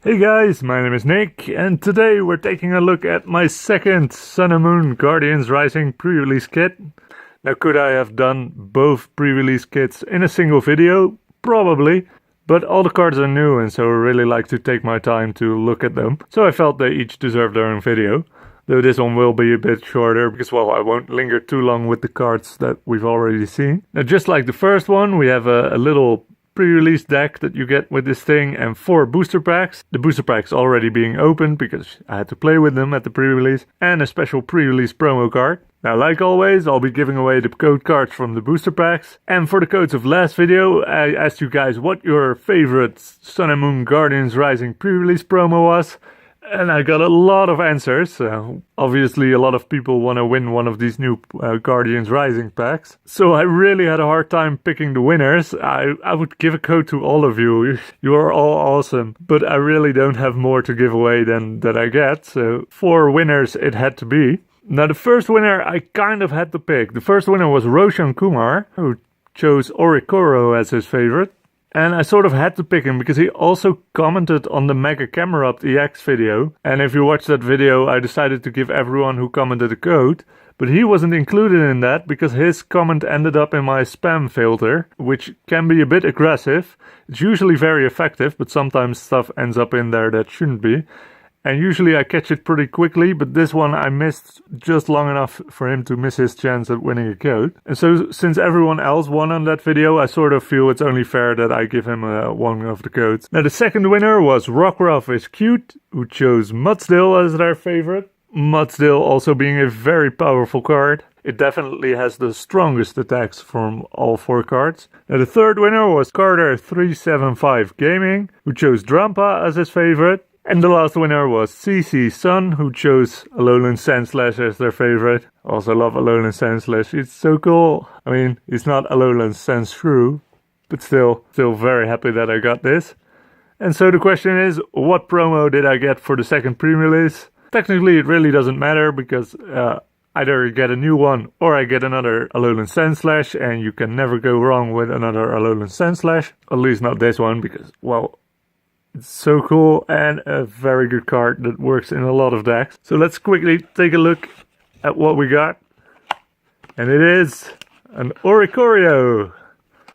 Hey guys, my name is Nick, and today we're taking a look at my second Sun and Moon Guardians Rising pre-release kit. Now, could I have done both pre-release kits in a single video? Probably, but all the cards are new and so I really like to take my time to look at them. So I felt they each deserve their own video, though this one will be a bit shorter because, well, I won't linger too long with the cards that we've already seen. Now, just like the first one, we have a little pre-release deck that you get with this thing and 4 booster packs. The booster packs already being opened because I had to play with them at the pre-release, and a special pre-release promo card. Now, like always, I'll be giving away the code cards from the booster packs. And for the codes of last video, I asked you guys what your favorite Sun and Moon Guardians Rising pre-release promo was. And I got a lot of answers. Obviously, a lot of people want to win one of these new Guardians Rising packs. So I really had a hard time picking the winners. I would give a code to all of you. You are all awesome. But I really don't have more to give away than that I get. So 4 winners it had to be. Now, the first winner I kind of had to pick. The first winner was Roshan Kumar, who chose Orikoro as his favorite. And I sort of had to pick him because he also commented on the Mega Camera Up EX video. And if you watch that video, I decided to give everyone who commented a code. But he wasn't included in that because his comment ended up in my spam filter, which can be a bit aggressive. It's usually very effective, but sometimes stuff ends up in there that shouldn't be. And usually I catch it pretty quickly, but this one I missed just long enough for him to miss his chance at winning a code. And so since everyone else won on that video, I sort of feel it's only fair that I give him one of the codes. Now, the second winner was Rockruff is Cute, who chose Mudsdale as their favorite. Mudsdale also being a very powerful card. It definitely has the strongest attacks from all 4 cards. Now, the third winner was Carter375 Gaming, who chose Drampa as his favorite. And the last winner was CC Sun, who chose Alolan Sandslash as their favorite. Also love Alolan Sandslash, it's so cool. I mean, it's not Alolan Sandshrew, but still very happy that I got this. And so the question is, what promo did I get for the second pre-release? Technically, it really doesn't matter because either you get a new one or I get another Alolan Sandslash, and you can never go wrong with another Alolan Sandslash. At least not this one because, well, it's so cool and a very good card that works in a lot of decks. So let's quickly take a look at what we got. And it is an Oricorio.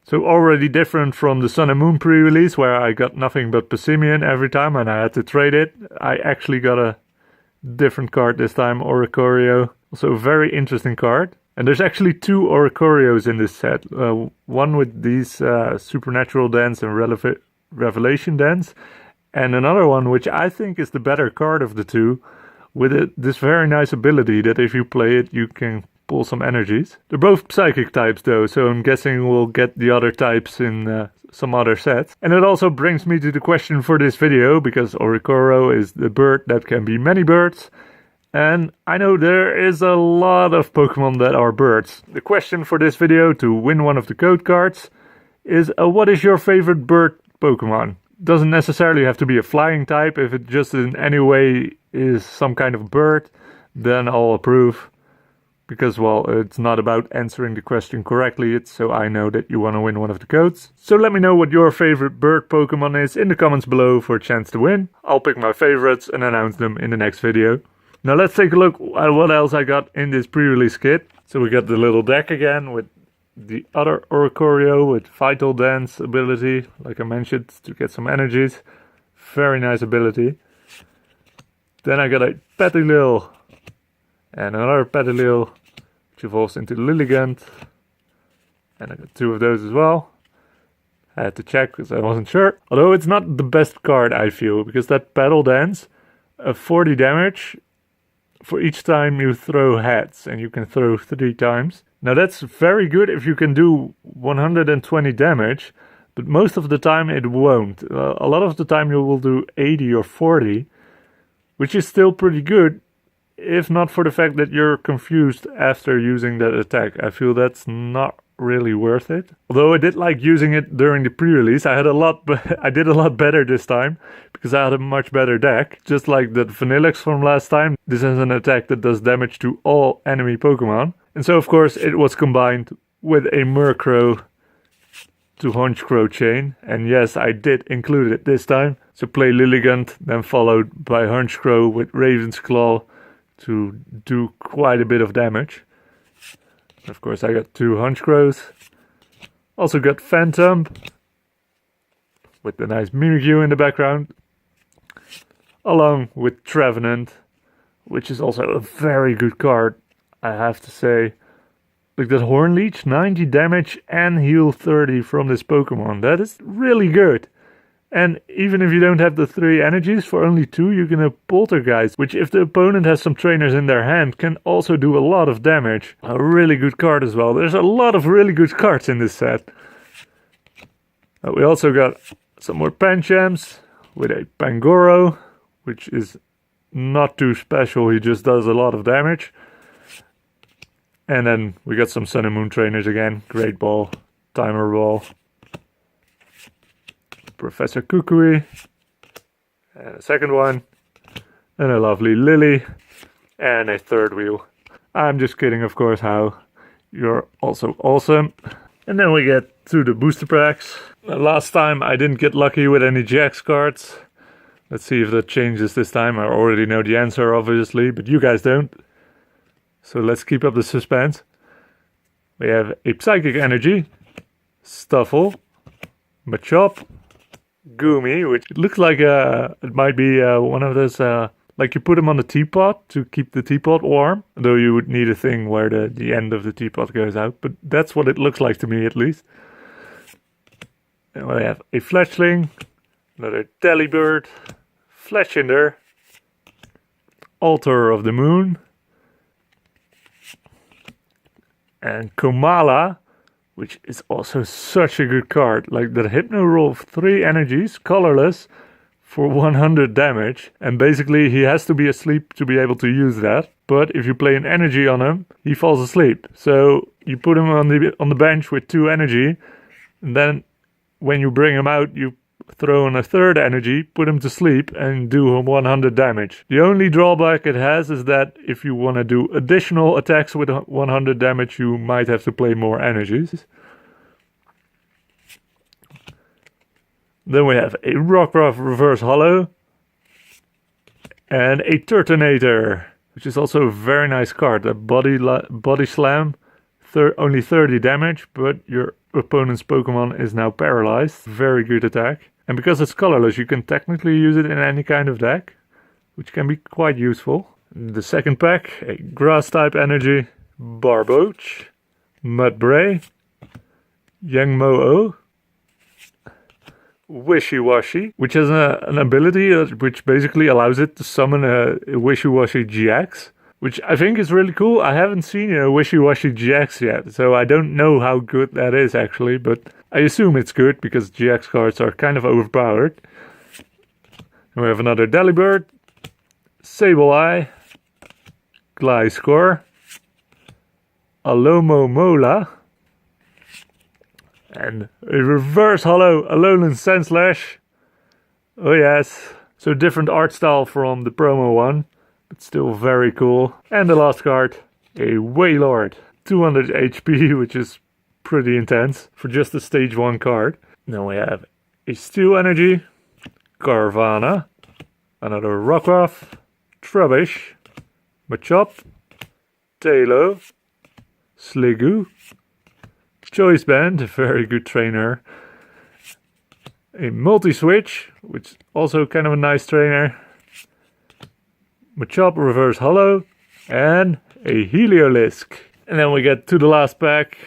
So already different from the Sun and Moon pre-release where I got nothing but Passimian every time and I had to trade it. I actually got a different card this time, Oricorio. Also a very interesting card. And there's actually 2 Oricorios in this set. One with these Supernatural Dance and Revelation Dance, and another one which I think is the better card of the 2, with this very nice ability that if you play it you can pull some energies. They're both psychic types though, so I'm guessing we'll get the other types in some other sets. And it also brings me to the question for this video, because Oricoro is the bird that can be many birds, and I know there is a lot of Pokemon that are birds. The question for this video to win one of the code cards is what is your favorite bird Pokemon? Doesn't necessarily have to be a flying type. If it just in any way is some kind of bird, then I'll approve. Because, well, it's not about answering the question correctly, it's so I know that you want to win one of the codes. So let me know what your favorite bird Pokemon is in the comments below for a chance to win. I'll pick my favorites and announce them in the next video. Now let's take a look at what else I got in this pre-release kit. So we got the little deck again with the other Oricorio with Vital Dance ability, like I mentioned, to get some energies. Very nice ability. Then I got a Petilil and another Petilil, which evolves into Lilligant. And I got 2 of those as well. I had to check because I wasn't sure. Although it's not the best card, I feel, because that Petal Dance, 40 damage for each time you throw heads, and you can throw 3 times. Now that's very good if you can do 120 damage, but most of the time it won't. A lot of the time you will do 80 or 40, which is still pretty good, if not for the fact that you're confused after using that attack. I feel that's not really worth it. Although I did like using it during the pre-release, I did a lot better this time because I had a much better deck. Just like that Vanillix from last time, this is an attack that does damage to all enemy Pokemon. And so of course it was combined with a Murkrow to Honchkrow chain, and yes, I did include it this time. So play Lilligant, then followed by Hunchcrow with Raven's Claw to do quite a bit of damage. Of course, I got 2 Hunchcrows. Also got Phantom with the nice Mimikyu in the background, along with Trevenant, which is also a very good card, I have to say. Look, that Horn Leech, 90 damage and heal 30 from this Pokemon. That is really good. And even if you don't have the 3 energies, for only 2 you can have Poltergeist, which if the opponent has some trainers in their hand can also do a lot of damage. A really good card as well. There's a lot of really good cards in this set. We also got some more Panchams with a Pangoro, which is not too special, he just does a lot of damage. And then we got some Sun and Moon trainers again. Great Ball, Timer Ball, Professor Kukui, and a second one, and a lovely Lily, and a third wheel. I'm just kidding, of course, how you're also awesome. And then we get to the booster packs. Last time I didn't get lucky with any GX cards. Let's see if that changes this time. I already know the answer, obviously, but you guys don't. So let's keep up the suspense. We have a Psychic Energy, Stuffle, Machop, Goomy, which looks like it might be one of those, like you put them on the teapot to keep the teapot warm. Though you would need a thing where the end of the teapot goes out, but that's what it looks like to me at least. And we have a Fletchling, another Delibird, Fletchinder, Altar of the Moon, and Komala, which is also such a good card. Like the Hypno roll of 3 energies, colorless, for 100 damage. And basically he has to be asleep to be able to use that. But if you play an energy on him, he falls asleep. So you put him on the bench with 2 energy, and then when you bring him out, you throw in a 3rd energy, put him to sleep, and do him 100 damage. The only drawback it has is that if you want to do additional attacks with 100 damage, you might have to play more energies. Then we have a Rockruff Reverse Hollow and a Turtonator, which is also a very nice card. A body slam, only 30 damage, but your opponent's Pokemon is now paralyzed. Very good attack. And because it's colorless, you can technically use it in any kind of deck, which can be quite useful. The second pack, a Grass-type Energy, Barboach, Mudbray, Yangmo-O, Wishy-Washy, which has an ability which basically allows it to summon a Wishy-Washy GX, which I think is really cool. I haven't seen a Wishy-Washy GX yet, so I don't know how good that is actually, but I assume it's good because GX cards are kind of overpowered. And we have another Delibird, Sableye, Gliscor, Alomomola, and a Reverse Hollow Alolan Sandslash. Oh yes, so different art style from the promo one, but still very cool. And the last card, a Wailord, 200 HP, which is pretty intense for just a stage 1 card. Then we have a Steel Energy, Carvana, another Rockruff, Trubbish, Machop, Tailo, Sliggoo, Choice Band, a very good trainer, a Multi-Switch, which is also kind of a nice trainer, Machop Reverse Hollow, and a Heliolisk. And then we get to the last pack.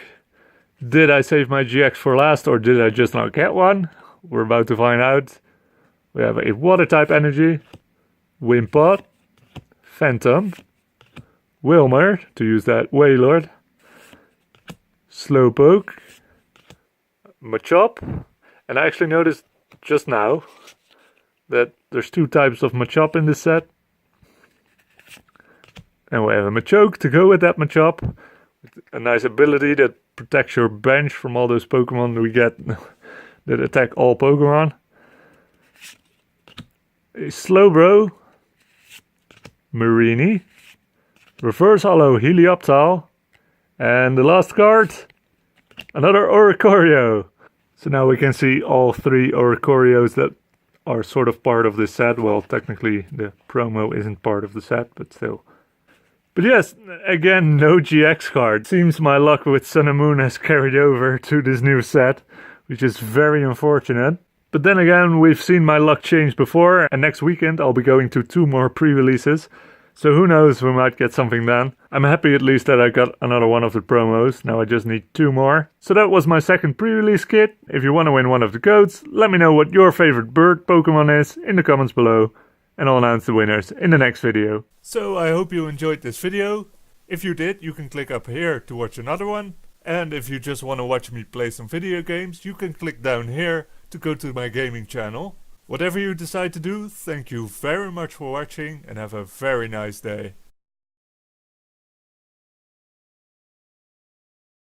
Did I save my GX for last, or did I just not get one? We're about to find out. We have a Water-type Energy, Wimpod, Phantom, Wilmer, to use that Wailord, Slowpoke, Machop, and I actually noticed just now that there's 2 types of Machop in this set. And we have a Machoke to go with that Machop, a nice ability that protects your bench from all those Pokemon we get that attack all Pokemon. A Slowbro, Marini, Reverse Hollow Helioptile, and the last card, another Oricorio. So now we can see all 3 Oricorios that are sort of part of this set. Well, technically the promo isn't part of the set, but still. But yes, again, no GX card. Seems my luck with Sun and Moon has carried over to this new set, which is very unfortunate. But then again, we've seen my luck change before, and next weekend I'll be going to 2 more pre-releases. So who knows, we might get something then. I'm happy at least that I got another one of the promos. Now I just need 2 more. So that was my second pre-release kit. If you want to win one of the codes, let me know what your favorite bird Pokemon is in the comments below. And I'll announce the winners in the next video. So I hope you enjoyed this video. If you did, you can click up here to watch another one. And if you just want to watch me play some video games, you can click down here to go to my gaming channel. Whatever you decide to do, thank you very much for watching and have a very nice day.